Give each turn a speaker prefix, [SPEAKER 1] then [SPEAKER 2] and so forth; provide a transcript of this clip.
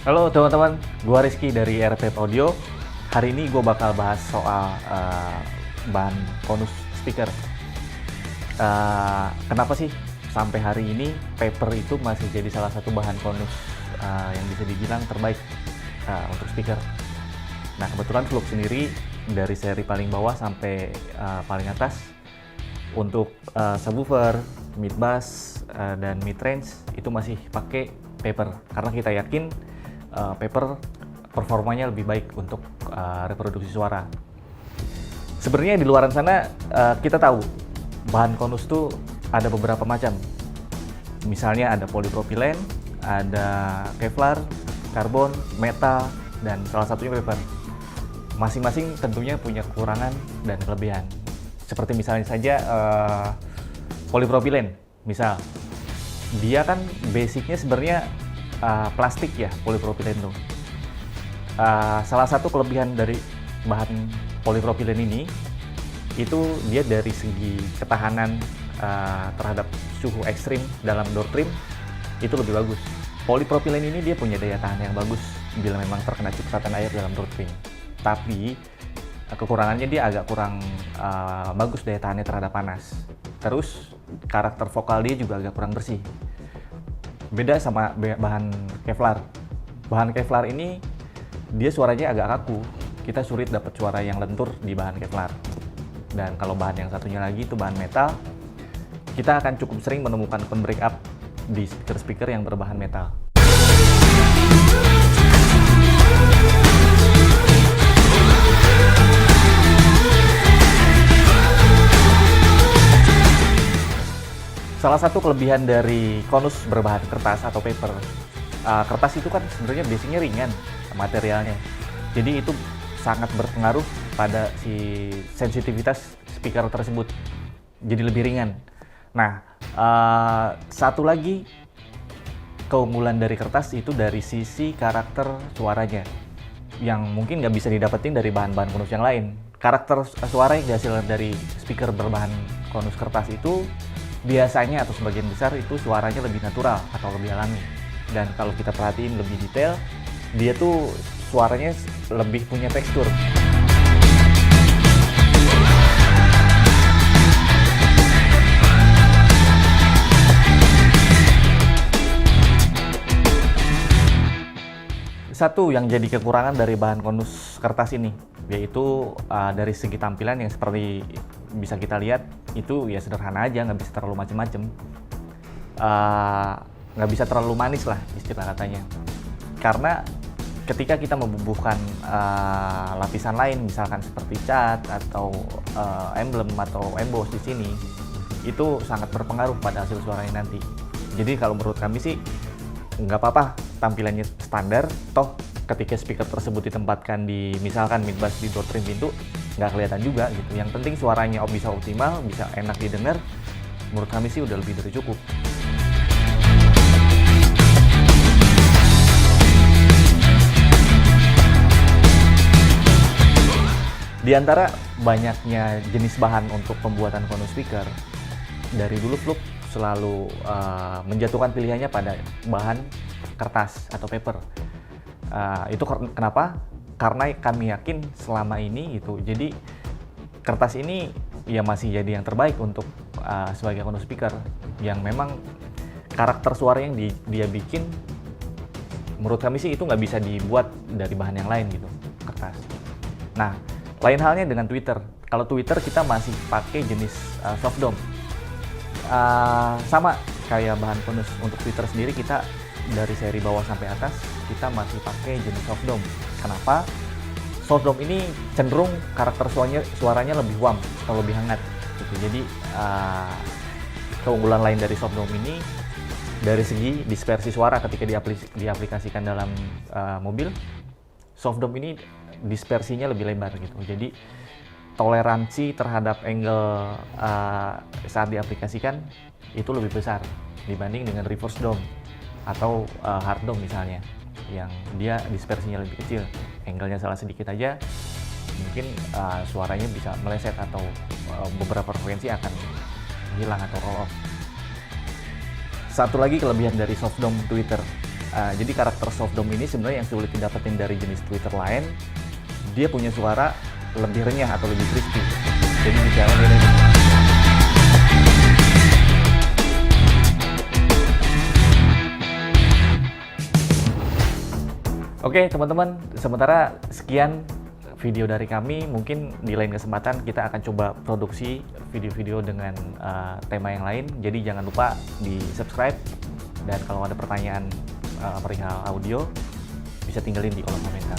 [SPEAKER 1] Halo teman-teman, gua Rizky dari RP Audio. Hari ini gua bakal bahas soal bahan konus speaker. Kenapa sih sampai hari ini paper itu masih jadi salah satu bahan konus yang bisa dibilang terbaik untuk speaker. Nah, kebetulan Flux sendiri dari seri paling bawah sampai paling atas untuk subwoofer, mid bass dan mid range itu masih pakai paper karena kita yakin paper performanya lebih baik untuk reproduksi suara. Sebenarnya di luaran sana kita tahu bahan konus tuh ada beberapa macam. Misalnya ada polipropilen, ada kevlar, karbon, metal, dan salah satunya paper. Masing-masing tentunya punya kekurangan dan kelebihan. Seperti misalnya saja polipropilen, misal dia kan basicnya sebenarnya plastik ya, polipropilen tuh. Salah satu kelebihan dari bahan polipropilen ini itu dia dari segi ketahanan terhadap suhu ekstrim dalam door trim itu lebih bagus. Polipropilen ini dia punya daya tahan yang bagus bila memang terkena cipratan air dalam door trim. Tapi kekurangannya dia agak kurang bagus daya tahannya terhadap panas. Terus karakter vokal dia juga agak kurang bersih. Beda sama bahan kevlar. Bahan kevlar ini dia suaranya agak kaku. Kita sulit dapat suara yang lentur di bahan kevlar. Dan kalau bahan yang satunya lagi itu bahan metal, kita akan cukup sering menemukan tone breakup di speaker-speaker yang berbahan metal. Salah satu kelebihan dari konus berbahan kertas atau paper, kertas itu kan sebenarnya basicnya ringan materialnya, jadi itu sangat berpengaruh pada si sensitivitas speaker tersebut, jadi lebih ringan. Nah, satu lagi keunggulan dari kertas itu dari sisi karakter suaranya, yang mungkin nggak bisa didapetin dari bahan-bahan konus yang lain. Karakter suara yang dihasilkan dari speaker berbahan konus kertas itu biasanya atau sebagian besar itu suaranya lebih natural atau lebih alami. Dan kalau kita perhatiin lebih detail, dia tuh suaranya lebih punya tekstur. Satu yang jadi kekurangan dari bahan konus kertas ini, yaitu dari segi tampilan yang seperti bisa kita lihat itu ya sederhana aja, nggak bisa terlalu macem-macem, nggak bisa terlalu manis lah istilah katanya. Karena ketika kita membubuhkan lapisan lain, misalkan seperti cat atau emblem atau emboss di sini, itu sangat berpengaruh pada hasil suaranya nanti. Jadi kalau menurut kami sih nggak apa-apa tampilannya standar, toh ketika speaker tersebut ditempatkan di misalkan mid bass di door trim pintu nggak kelihatan juga gitu. Yang penting suaranya bisa optimal, bisa enak didengar, menurut kami sih udah lebih dari cukup. Di antara banyaknya jenis bahan untuk pembuatan konus speaker, dari dulu Flux selalu menjatuhkan pilihannya pada bahan kertas atau paper. Itu kenapa? Karena kami yakin selama ini itu, jadi kertas ini ya masih jadi yang terbaik untuk sebagai konus speaker, yang memang karakter suara yang dia bikin, menurut kami sih itu nggak bisa dibuat dari bahan yang lain gitu, kertas. Nah, lain halnya dengan tweeter. Kalau tweeter kita masih pakai jenis soft dome. Sama kayak bahan konus untuk tweeter sendiri, kita dari seri bawah sampai atas kita masih pakai jenis soft dome. Kenapa? Soft dome ini cenderung karakter suaranya lebih warm atau lebih hangat gitu. Jadi keunggulan lain dari soft dome ini dari segi dispersi suara ketika diaplikasikan dalam mobil, soft dome ini dispersinya lebih lebar gitu. Jadi toleransi terhadap angle saat diaplikasikan itu lebih besar dibanding dengan reverse dome atau hard dome misalnya, yang dia dispersinya lebih kecil, angle-nya salah sedikit aja mungkin suaranya bisa meleset atau beberapa frekuensi akan hilang atau roll off. Satu lagi kelebihan dari soft dome tweeter, Jadi karakter Soft Dome ini sebenarnya yang sulit didapetin dari jenis Twitter lain. Dia punya suara lebih renyah atau lebih crispy. Jadi bicara beda. Oke teman-teman, sementara sekian video dari kami. Mungkin di lain kesempatan kita akan coba produksi video-video dengan tema yang lain. Jadi jangan lupa di subscribe, dan kalau ada pertanyaan perihal audio bisa tinggalin di kolom komentar.